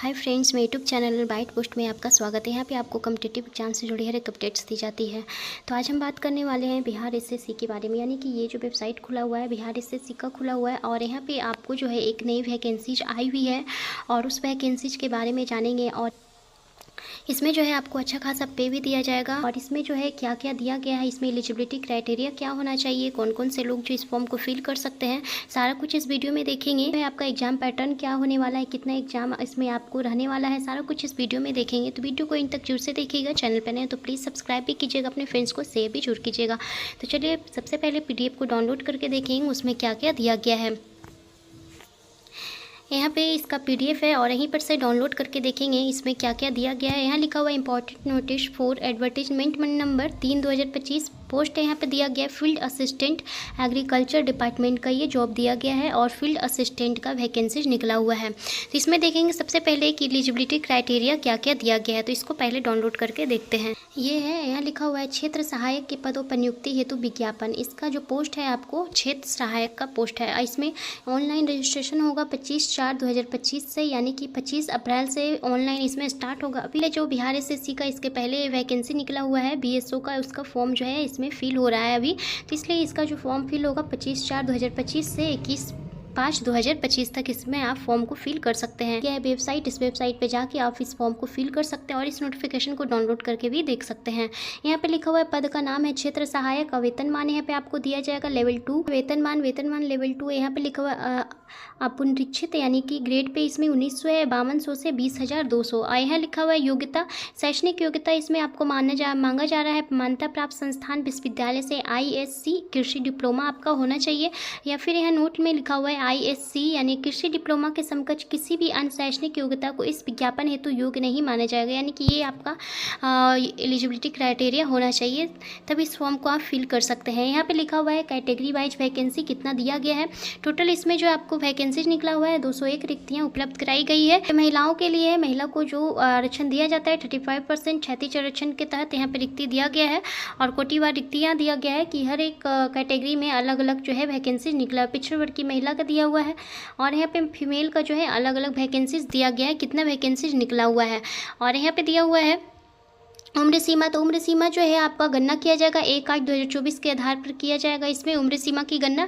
Hi friends, मेरे YouTube channel bite post में आपका स्वागत है। यहाँ पे आपको कॉम्पिटिटिव एग्जाम से जुड़ी हर एक अपडेट्स दी जाती है। तो आज हम बात करने वाले हैं बिहार एसएससी के बारे में, यानी कि ये जो वेबसाइट खुला हुआ है बिहार एसएससी का खुला हुआ है और यहाँ पे आपको जो है एक नई वैकेंसीज आई हुई है और उस वैकेंसीज के बारे में जानेंगे। और इसमें जो है आपको अच्छा खासा पे भी दिया जाएगा और इसमें जो है क्या क्या दिया गया है, इसमें एलिजिबिलिटी क्राइटेरिया क्या होना चाहिए, कौन कौन से लोग जो इस फॉर्म को फिल कर सकते हैं, सारा कुछ इस वीडियो में देखेंगे। आपका एग्जाम पैटर्न क्या होने वाला है, कितना एग्जाम इसमें आपको रहने वाला है, सारा कुछ इस वीडियो में देखेंगे। तो वीडियो को इन तक जरूर से देखिएगा। चैनल पर नए तो प्लीज़ सब्सक्राइब भी कीजिएगा, अपने फ्रेंड्स को शेयर भी जरूर कीजिएगा। तो चलिए सबसे पहले PDF को डाउनलोड करके देखेंगे उसमें क्या क्या दिया गया है। यहाँ पे इसका PDF है और यहीं पर से डाउनलोड करके देखेंगे इसमें क्या क्या दिया गया है। यहाँ लिखा हुआ है important notice for advertisement number 3/2025। Post यहाँ पे दिया गया है फील्ड असिस्टेंट एग्रीकल्चर डिपार्टमेंट का ये जॉब दिया गया है और फील्ड असिस्टेंट का वैकेंसीज निकला हुआ है। तो इसमें देखेंगे सबसे पहले कि एलिजिबिलिटी क्राइटेरिया क्या क्या दिया गया है, तो इसको पहले डाउनलोड करके देखते हैं। ये है, यहाँ लिखा हुआ है क्षेत्र सहायक के पदों पर नियुक्ति हेतु विज्ञापन। इसका जो पोस्ट है आपको क्षेत्र सहायक का पोस्ट है। इसमें ऑनलाइन रजिस्ट्रेशन होगा 25/4/2025 से, यानी कि 25 अप्रैल से ऑनलाइन इसमें स्टार्ट होगा। अभी जो बिहार एसएससी का इसके पहले वैकेंसी निकला हुआ है BSO का, उसका फॉर्म जो है इसमें फिल हो रहा है अभी, तो इसलिए इसका जो फॉर्म फिल होगा 25/4/2025 से 21/5/2025 तक इसमें आप फॉर्म को फिल कर सकते हैं। क्या है वेबसाइट, इस वेबसाइट पे जाके आप इस फॉर्म को फिल कर सकते हैं और इस नोटिफिकेशन को डाउनलोड करके भी देख सकते हैं। यहाँ पे लिखा हुआ है पद का नाम है क्षेत्र सहायक। वेतनमान यहाँ पे आपको दिया जाएगा लेवल 2। वेतनमान लेवल 2 यहाँ पे लिखा हुआ है अपुनरीक्षित, यानी कि ग्रेड पे इसमें 1900 है, 5200 से 20,200। और यहाँ लिखा हुआ है योग्यता, शैक्षणिक योग्यता इसमें आपको मांगा जा रहा है मान्यता प्राप्त संस्थान विश्वविद्यालय से ISC कृषि डिप्लोमा आपका होना चाहिए, या फिर यहाँ नोट में लिखा हुआ है ISC यानी कृषि डिप्लोमा के समकक्ष किसी भी अन्य शैक्षणिक योग्यता को इस विज्ञापन हेतु योग्य नहीं माना जाएगा। यानी कि ये आपका एलिजिबिलिटी क्राइटेरिया होना चाहिए, तब इस फॉर्म को आप फिल कर सकते हैं। यहाँ पे लिखा हुआ है कैटेगरी वाइज वैकेंसी कितना दिया गया है। टोटल इसमें जो आपको वैकेंसीज निकला हुआ है 201 रिक्तियाँ उपलब्ध कराई गई है। महिलाओं के लिए महिला को जो आरक्षण दिया जाता है 35% क्षैतिज आरक्षण के तहत यहाँ पे रिक्ति दिया गया है और कोटिवार रिक्तियाँ दिया गया है कि हर एक कैटेगरी में अलग अलग जो है वैकेंसीज निकला। पिछड़े वर्ग की महिला का दिया हुआ है और यहाँ पे फीमेल का जो है अलग अलग वैकेंसीज दिया गया है, कितना वैकेंसीज निकला हुआ है। और यहाँ पे दिया हुआ है उम्र सीमा, तो उम्र सीमा जो है आपका गणना किया जाएगा 1/8/2024 के आधार पर किया जाएगा इसमें उम्र सीमा की गणना।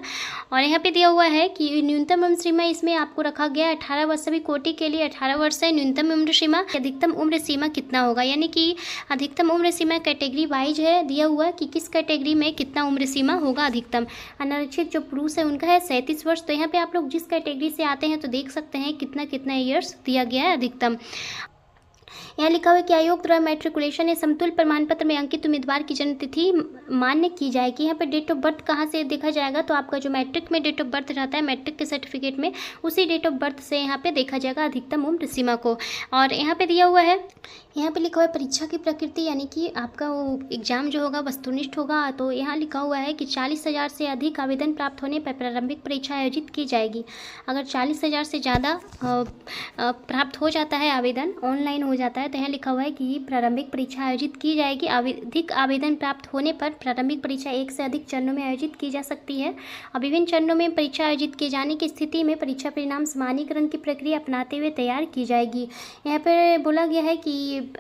और यहाँ पे दिया हुआ है कि न्यूनतम उम्र सीमा इसमें आपको रखा गया है 18 वर्ष। सभी कोटि के लिए 18 वर्ष है न्यूनतम उम्र सीमा। अधिकतम उम्र सीमा कितना होगा, यानी कि अधिकतम उम्र सीमा कैटेगरी वाइज है दिया हुआ कि किस कैटेगरी में कितना उम्र सीमा होगा अधिकतम। अनारक्षित जो पुरुष है उनका है 37 वर्ष। तो यहाँ पे आप लोग जिस कैटेगरी से आते हैं तो देख सकते हैं कितना कितना ईयर्स दिया गया है अधिकतम। यहाँ लिखा हुआ है कि आयोग द्वारा मैट्रिकुलेशन या समतुल्य प्रमाण पत्र में अंकित उम्मीदवार की जन्म तिथि मान्य की जाएगी। यहाँ पे डेट ऑफ बर्थ कहाँ से देखा जाएगा, तो आपका जो मैट्रिक में डेट ऑफ बर्थ रहता है मैट्रिक के सर्टिफिकेट में, उसी डेट ऑफ बर्थ से यहाँ पे देखा जाएगा अधिकतम उम्र सीमा को। और यहाँ पे दिया हुआ है, यहाँ पे लिखा हुआ है परीक्षा की प्रकृति, यानी कि आपका वो एग्जाम जो होगा वस्तुनिष्ठ होगा। तो यहाँ लिखा हुआ है कि 40,000 से अधिक आवेदन प्राप्त होने पर प्रारंभिक परीक्षा आयोजित की जाएगी। अगर 40,000 से ज़्यादा प्राप्त हो जाता है, आवेदन ऑनलाइन हो जाता है, तो यहाँ लिखा हुआ है कि प्रारंभिक परीक्षा आयोजित की जाएगी। अधिक आवेदन प्राप्त होने पर प्रारंभिक परीक्षा एक से अधिक चरणों में आयोजित की जा सकती है और विभिन्न चरणों में परीक्षा आयोजित किए जाने की स्थिति में परीक्षा परिणाम समानीकरण की प्रक्रिया अपनाते हुए तैयार की जाएगी। यहाँ पर बोला गया है कि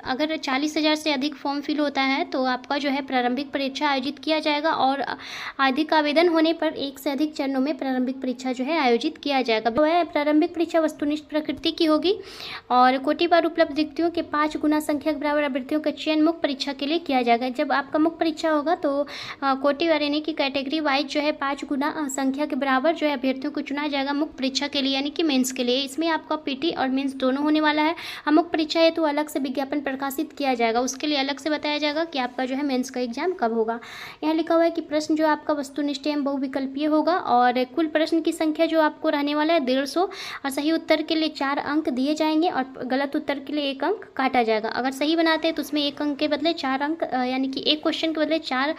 अगर 40,000 से अधिक फॉर्म फिल होता है तो आपका जो है प्रारंभिक परीक्षा आयोजित किया जाएगा और अधिक आवेदन होने पर एक से अधिक चरणों में प्रारंभिक परीक्षा जो है आयोजित किया जाएगा। प्रारंभिक परीक्षा वस्तुनिष्ठ प्रकृति की होगी और कोटिवार उपलब्ध रिक्तियों के 5 गुना संख्या के बराबर अभ्यर्थियों का चयन मुख्य परीक्षा के लिए किया जाएगा। जब आपका मुख्य परीक्षा होगा तो कोटिवार यानी कि कैटेगरी वाइज जो है 5 गुना संख्या के बराबर जो है अभ्यर्थियों को चुना जाएगा मुख्य परीक्षा के लिए, यानी कि मेंस के लिए। इसमें आपका PT और मेंस दोनों होने वाला है। मुख्य परीक्षा है तो अलग से विज्ञापन प्रकाशित किया जाएगा, उसके लिए अलग से बताया जाएगा कि आपका जो है मेंस का एग्जाम कब होगा। यहाँ लिखा हुआ है कि प्रश्न जो आपका वस्तुनिष्ठ एवं बहुविकल्पीय होगा और कुल प्रश्न की संख्या जो आपको रहने वाला है 150 और सही उत्तर के लिए 4 अंक दिए जाएंगे और गलत उत्तर के लिए 1 अंक काटा जाएगा। अगर सही बनाते हैं तो उसमें 1 अंक के बदले 4 अंक, यानी कि एक क्वेश्चन के बदले 4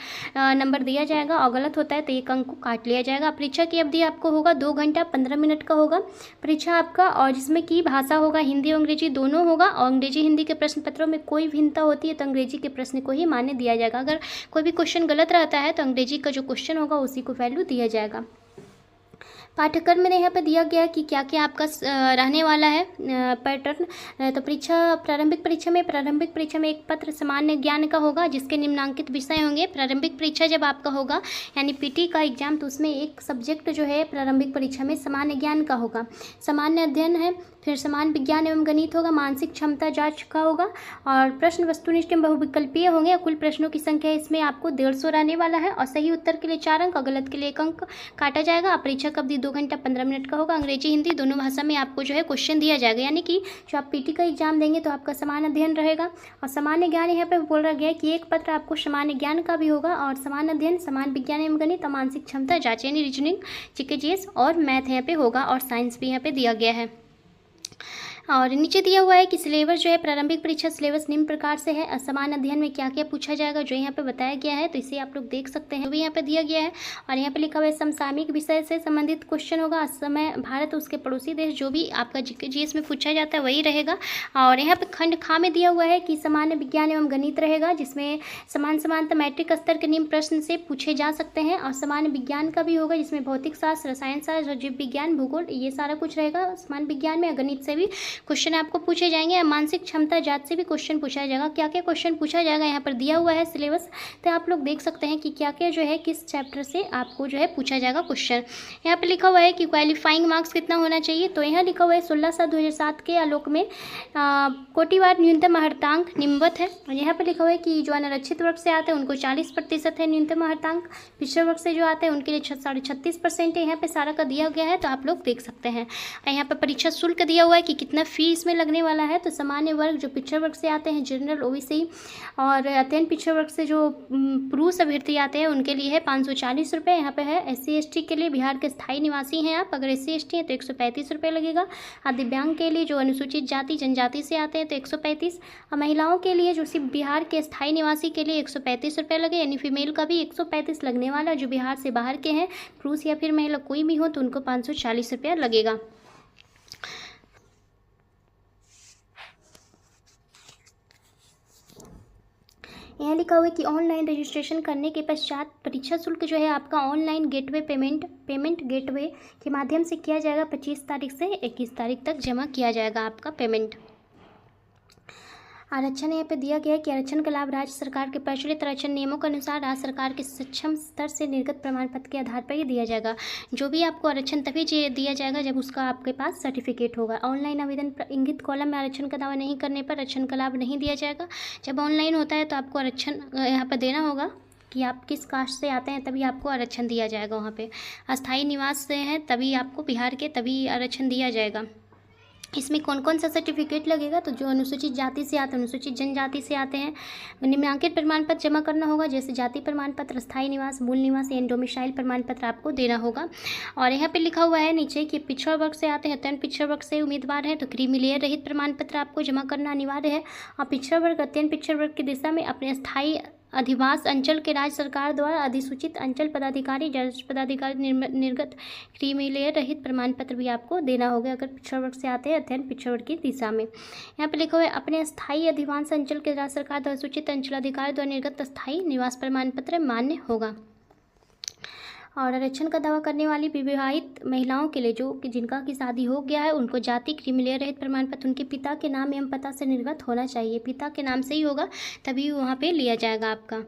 नंबर दिया जाएगा और गलत होता है तो 1 अंक को काट लिया जाएगा। परीक्षा की अवधि आपको होगा 2 घंटा 15 मिनट का होगा परीक्षा आपका, और जिसमें की भाषा होगा हिंदी और अंग्रेजी दोनों होगा और अंग्रेजी हिंदी के प्रश्न पत्रों में कोई भिन्नता होती है तो अंग्रेजी के प्रश्न को ही मान्य दिया जाएगा। अगर कोई भी क्वेश्चन गलत रहता है तो अंग्रेजी का जो क्वेश्चन होगा उसी को वैल्यू दिया जाएगा। पाठ्यक्रम में यहाँ पे दिया गया है कि क्या क्या आपका रहने वाला है पैटर्न। तो प्रारंभिक परीक्षा में एक पत्र सामान्य ज्ञान का होगा जिसके निम्नांकित विषय होंगे। प्रारंभिक परीक्षा जब आपका होगा यानी पीटी का एग्जाम, तो उसमें एक सब्जेक्ट जो है प्रारंभिक परीक्षा में सामान्य ज्ञान का होगा। सामान्य अध्ययन है, फिर समान विज्ञान एवं गणित होगा, मानसिक क्षमता जांच का होगा और प्रश्न वस्तुनिष्ठ एवं बहुविकल्पीय होंगे। कुल प्रश्नों की संख्या इसमें आपको 150 रहने वाला है और सही उत्तर के लिए 4 अंक और गलत के लिए 1 अंक काटा जाएगा। परीक्षा का अवधि 2 घंटा 15 मिनट का होगा। अंग्रेजी हिंदी दोनों भाषा में आपको जो है क्वेश्चन दिया जाएगा, यानी कि जो आप पीटी का एग्जाम देंगे तो आपका सामान्य अध्ययन रहेगा। और सामान्य ज्ञान यहाँ पे बोला गया है कि एक पत्र आपको सामान्य ज्ञान का भी होगा और सामान्य अध्ययन, समान विज्ञान एवं गणित और मानसिक क्षमता जांच यानी रीजनिंग, जीके और मैथ यहाँ पे होगा और साइंस भी यहाँ पे दिया गया है। और नीचे दिया हुआ है कि सिलेबस जो है प्रारंभिक परीक्षा सिलेबस निम्न प्रकार से है। असमान अध्ययन में क्या क्या पूछा जाएगा जो यहाँ पे बताया गया है, तो इसे आप लोग देख सकते हैं, भी यहाँ पे दिया गया है। और यहाँ पे लिखा हुआ है समसामयिक विषय से संबंधित क्वेश्चन होगा। असमय भारत उसके पड़ोसी देश, जो भी आपका जीएस में पूछा जाता है वही रहेगा। और यहाँ पे खंड खा में दिया हुआ है कि सामान्य विज्ञान एवं गणित रहेगा, जिसमें समानता मैट्रिक स्तर के निम्न प्रश्न से पूछे जा सकते हैं। और सामान्य विज्ञान का भी होगा जिसमें भौतिक शास्त्र, रसायन शास्त्र, जीव विज्ञान, भूगोल, ये सारा कुछ रहेगा। सामान्य विज्ञान में गणित से भी क्वेश्चन आपको पूछे जाएंगे। मानसिक क्षमता जांच से भी क्वेश्चन पूछा जाएगा। क्या क्या क्वेश्चन पूछा जाएगा यहाँ पर दिया हुआ है सिलेबस, तो आप लोग देख सकते हैं कि क्या क्या जो है किस चैप्टर से आपको जो है पूछा जाएगा क्वेश्चन। यहाँ पर लिखा हुआ है कि क्वालिफाइंग मार्क्स कितना होना चाहिए, तो यहाँ लिखा हुआ है 16/7/2007 के आलोक में कोटिवार न्यूनतम अर्हतांक निम्नवत है। और यहाँ पर लिखा हुआ है कि जो अनारक्षित वर्ग से आते हैं उनको 40% है न्यूनतम अर्हतांक, पिछड़े वर्ग से जो आते हैं उनके लिए 36.5% है। यहाँ पे सारा का दिया गया है, तो आप लोग देख सकते हैं। यहाँ पर परीक्षा शुल्क दिया हुआ है कि कितना फी इसमें लगने वाला है। तो सामान्य वर्ग जो पिछड़े वर्ग से आते हैं, जनरल, ओबीसी और अत्यंत पिछड़े वर्ग से जो पुरुष अभ्यर्थी आते हैं उनके लिए है 540 रुपये। यहाँ पे है SC ST के लिए, बिहार के स्थायी निवासी हैं आप, अगर SC ST हैं तो 135 रुपये लगेगा। और दिव्यांग के लिए जो अनुसूचित जाति जनजाति से आते हैं तो 135। और महिलाओं के लिए जो सिर्फ बिहार के स्थायी निवासी के लिए 135 रुपये लगे, यानी फीमेल का भी 135 लगने वाला। जो बिहार से बाहर के हैं, पुरुष या फिर महिला कोई भी हो, तो उनको 540 रुपया लगेगा। यहाँ लिखा हुआ है कि ऑनलाइन रजिस्ट्रेशन करने के पश्चात परीक्षा शुल्क जो है आपका ऑनलाइन गेटवे पेमेंट गेटवे के माध्यम से किया जाएगा। 25 तारीख से 21 तारीख तक जमा किया जाएगा आपका पेमेंट। आरक्षण यहाँ पे दिया गया है कि आरक्षण का लाभ राज्य सरकार के प्रचलित आरक्षण नियमों के अनुसार राज्य सरकार के सक्षम स्तर से निर्गत प्रमाण पत्र के आधार पर ही दिया जाएगा। जो भी आपको आरक्षण तभी दिया जाएगा जब उसका आपके पास सर्टिफिकेट होगा। ऑनलाइन आवेदन इंगित कॉलम में आरक्षण का दावा नहीं करने पर आरक्षण का लाभ नहीं दिया जाएगा। जब ऑनलाइन होता है तो आपको आरक्षण यहाँ पर देना होगा कि आप किस कास्ट से आते हैं, तभी आपको आरक्षण दिया जाएगा। वहाँ पे अस्थायी निवास से हैं तभी आपको बिहार के तभी आरक्षण दिया जाएगा। इसमें कौन कौन सा सर्टिफिकेट लगेगा, तो जो अनुसूचित जाति से आते हैं, अनुसूचित जनजाति से आते हैं, निम्नांकित प्रमाण पत्र जमा करना होगा, जैसे जाति प्रमाण पत्र, स्थायी निवास, मूल निवास या डोमिसाइल प्रमाण पत्र आपको देना होगा। और यहाँ पे लिखा हुआ है नीचे कि पिछड़ा वर्ग से आते हैं, अत्यंत पिछड़ा वर्ग से उम्मीदवार हैं तो क्रीमी लेयर रहित प्रमाण पत्र आपको जमा करना अनिवार्य है। और पिछड़ा वर्ग, अत्यंत पिछड़ा वर्ग की दिशा में अपने स्थायी अधिवास अंचल के राज्य सरकार द्वारा अधिसूचित अंचल पदाधिकारी, जज पदाधिकारी निर्गत क्रीमी लेयर रहित प्रमाण पत्र भी आपको देना होगा अगर पिछड़ा वर्ग से आते हैं अत्यंत पिछड़ा वर्ग की दिशा में। यहाँ पे लिखा हुआ है अपने स्थायी अधिवास अंचल के राज्य सरकार द्वारा सूचित अंचलाधिकारी द्वारा निर्गत स्थायी निवास प्रमाण पत्र मान्य होगा। और आरक्षण का दावा करने वाली विवाहित महिलाओं के लिए जो कि जिनका की शादी हो गया है, उनको जाति क्रीमी लेयर रहित प्रमाण पत्र उनके पिता के नाम एवं पता से निर्गत होना चाहिए। पिता के नाम से ही होगा तभी वहाँ पे लिया जाएगा आपका।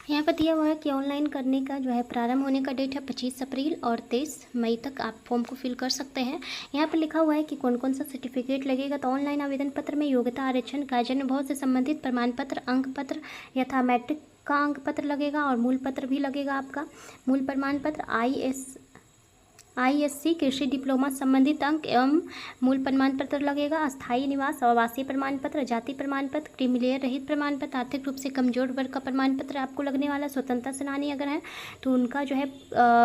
यहाँ पर दिया हुआ है कि ऑनलाइन करने का जो है प्रारंभ होने का डेट है 25 अप्रैल और 23 मई तक आप फॉर्म को फिल कर सकते हैं। यहाँ पर लिखा हुआ है कि कौन कौन सा सर्टिफिकेट लगेगा, तो ऑनलाइन आवेदन पत्र में योग्यता, आरक्षण का जन्म बहुत से संबंधित प्रमाण पत्र, अंक पत्र यथा मैट्रिक का अंक पत्र लगेगा और मूल पत्र भी लगेगा आपका। मूल प्रमाण पत्र ISC कृषि डिप्लोमा संबंधित अंक एवं मूल प्रमाण पत्र लगेगा। अस्थायी निवास, आवासीय प्रमाण पत्र, जाति प्रमाण पत्र, क्रीमी लेयर रहित प्रमाण पत्र, आर्थिक रूप से कमजोर वर्ग का प्रमाण पत्र आपको लगने वाला। स्वतंत्रता सेनानी अगर है तो उनका जो है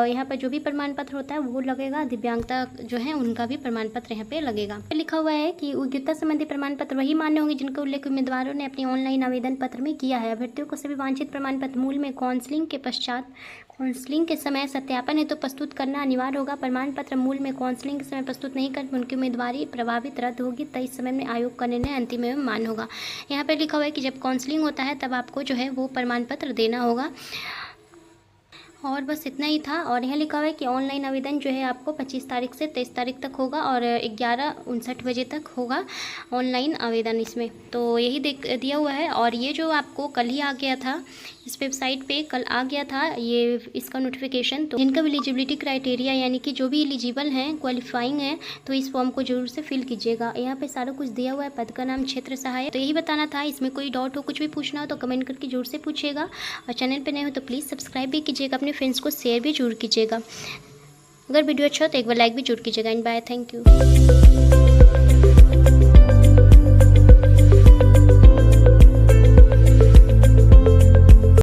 यहाँ पर जो भी प्रमाण पत्र होता है वो लगेगा। दिव्यांगता जो है उनका भी प्रमाण पत्र यहाँ पे लगेगा। लिखा हुआ है कि योग्यता संबंधी प्रमाण पत्र वही मान्य होंगे जिनका उल्लेख उम्मीदवारों ने अपने ऑनलाइन आवेदन पत्र में किया है। अभ्यर्थियों को सभी वांछित प्रमाण पत्र मूल में काउंसलिंग के पश्चात काउंसलिंग के समय सत्यापन हेतु प्रस्तुत करना अनिवार्य होगा। प्रमाण पत्र मूल में काउंसलिंग के समय प्रस्तुत नहीं कर उनकी उम्मीदवारी प्रभावित रद्द होगी, तय समय में आयोग का निर्णय अंतिम एवं मान्य होगा। यहाँ पर लिखा हुआ है कि जब काउंसलिंग होता है तब आपको जो है वो प्रमाण पत्र देना होगा। और बस इतना ही था। और यहाँ लिखा हुआ है कि ऑनलाइन आवेदन जो है आपको 25 तारीख से 23 तारीख तक होगा और 11:59 बजे तक होगा ऑनलाइन आवेदन इसमें। तो यही दिया हुआ है। और ये जो आपको कल ही आ गया था, इस वेबसाइट पे कल आ गया था ये इसका नोटिफिकेशन। तो जिनका भी एलिजिबिलिटी क्राइटेरिया यानी कि जो भी एलिजिबल हैं, क्वालिफाइंग हैं, तो इस फॉर्म को जरूर से फिल कीजिएगा। यहाँ पे सारा कुछ दिया हुआ है, पद का नाम क्षेत्र सहायक। तो यही बताना था। इसमें कोई डाउट हो, कुछ भी पूछना हो तो कमेंट करके जरूर से पूछिएगा। और चैनल पे नए हो तो प्लीज़ सब्सक्राइब भी कीजिएगा, अपने फ्रेंड्स को शेयर भी जरूर कीजिएगा। अगर वीडियो अच्छा हो तो एक बार लाइक भी जरूर कीजिएगा। And bye, thank you.